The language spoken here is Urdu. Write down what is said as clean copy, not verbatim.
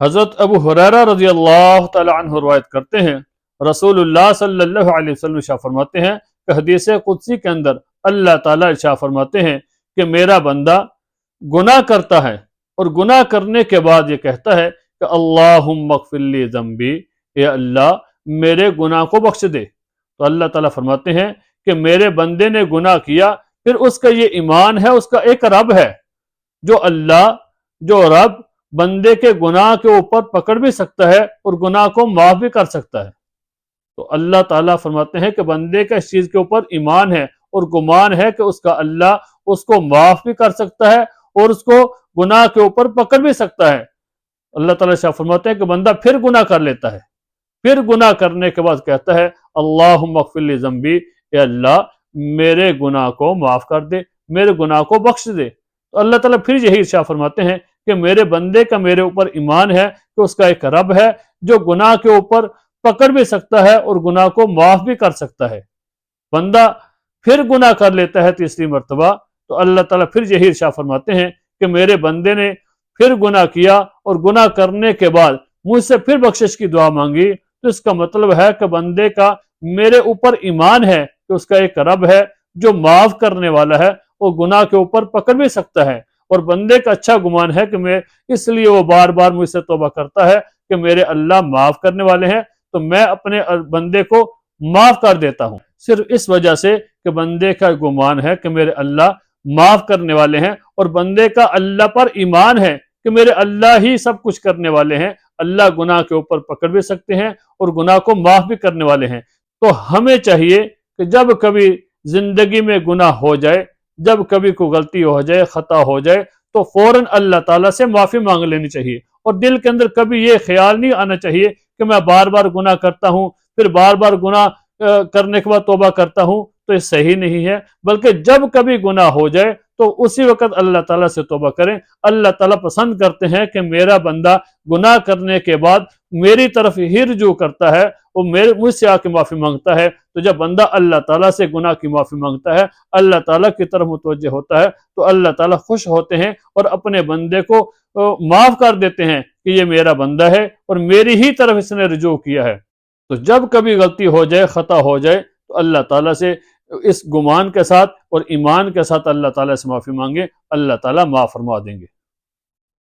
حضرت ابو ہریرہ رضی اللہ تعالی عنہ روایت کرتے ہیں، رسول اللہ صلی اللہ علیہ وسلم ارشاد فرماتے ہیں کہ حدیث قدسی کے اندر اللہ تعالیٰ ارشاد فرماتے ہیں کہ میرا بندہ گناہ کرتا ہے اور گناہ کرنے کے بعد یہ کہتا ہے کہ اللہم اغفر لی ذنبی، اے اللہ میرے گناہ کو بخش دے۔ تو اللہ تعالیٰ فرماتے ہیں کہ میرے بندے نے گناہ کیا، پھر اس کا یہ ایمان ہے، اس کا ایک رب ہے، جو اللہ، جو رب بندے کے گناہ کے اوپر پکڑ بھی سکتا ہے اور گناہ کو معاف بھی کر سکتا ہے۔ تو اللہ تعالیٰ فرماتے ہیں کہ بندے کا اس چیز کے اوپر ایمان ہے اور گمان ہے کہ اس کا اللہ اس کو معاف بھی کر سکتا ہے اور اس کو گناہ کے اوپر پکڑ بھی سکتا ہے۔ اللہ تعالیٰ شاہ فرماتے ہیں کہ بندہ پھر گناہ کر لیتا ہے، پھر گناہ کرنے کے بعد کہتا ہے اللہم اغفر لی ذنبی، اے اللہ میرے گناہ کو معاف کر دے، میرے گناہ کو بخش دے۔ تو اللہ تعالیٰ پھر یہی ارشاد فرماتے ہیں کہ میرے بندے کا میرے اوپر ایمان ہے کہ اس کا ایک رب ہے جو گناہ کے اوپر پکڑ بھی سکتا ہے اور گناہ کو معاف بھی کر سکتا ہے۔ بندہ پھر گناہ کر لیتا ہے تیسری مرتبہ، تو اللہ تعالیٰ پھر یہی ارشاد فرماتے ہیں کہ میرے بندے نے پھر گناہ کیا اور گناہ کرنے کے بعد مجھ سے پھر بخشش کی دعا مانگی، تو اس کا مطلب ہے کہ بندے کا میرے اوپر ایمان ہے کہ اس کا ایک رب ہے جو معاف کرنے والا ہے اور گناہ کے اوپر پکڑ بھی سکتا ہے، اور بندے کا اچھا گمان ہے کہ میں اس لیے وہ بار بار مجھ سے توبہ کرتا ہے کہ میرے اللہ معاف کرنے والے ہیں، تو میں اپنے بندے کو معاف کر دیتا ہوں، صرف اس وجہ سے کہ بندے کا گمان ہے کہ میرے اللہ معاف کرنے والے ہیں، اور بندے کا اللہ پر ایمان ہے کہ میرے اللہ ہی سب کچھ کرنے والے ہیں، اللہ گناہ کے اوپر پکڑ بھی سکتے ہیں اور گناہ کو معاف بھی کرنے والے ہیں۔ تو ہمیں چاہیے کہ جب کبھی زندگی میں گناہ ہو جائے، جب کبھی کوئی غلطی ہو جائے، خطا ہو جائے، تو فوراً اللہ تعالیٰ سے معافی مانگ لینی چاہیے، اور دل کے اندر کبھی یہ خیال نہیں آنا چاہیے کہ میں بار بار گناہ کرتا ہوں، پھر بار بار گناہ کرنے کے بعد توبہ کرتا ہوں، تو یہ صحیح نہیں ہے۔ بلکہ جب کبھی گناہ ہو جائے تو اسی وقت اللہ تعالیٰ سے توبہ کریں۔ اللہ تعالیٰ پسند کرتے ہیں کہ میرا بندہ گناہ کرنے کے بعد میری طرف ہی رجوع کرتا ہے، وہ مجھ سے آ کے معافی مانگتا ہے۔ تو جب بندہ اللہ تعالیٰ سے گناہ کی معافی مانگتا ہے، اللہ تعالیٰ کی طرف متوجہ ہوتا ہے، تو اللہ تعالیٰ خوش ہوتے ہیں اور اپنے بندے کو معاف کر دیتے ہیں کہ یہ میرا بندہ ہے اور میری ہی طرف اس نے رجوع کیا ہے۔ تو جب کبھی غلطی ہو جائے، خطا ہو جائے، تو اللہ تعالیٰ سے اس گمان کے ساتھ اور ایمان کے ساتھ اللہ تعالیٰ سے معافی مانگے، اللہ تعالیٰ معاف فرما دیں گے۔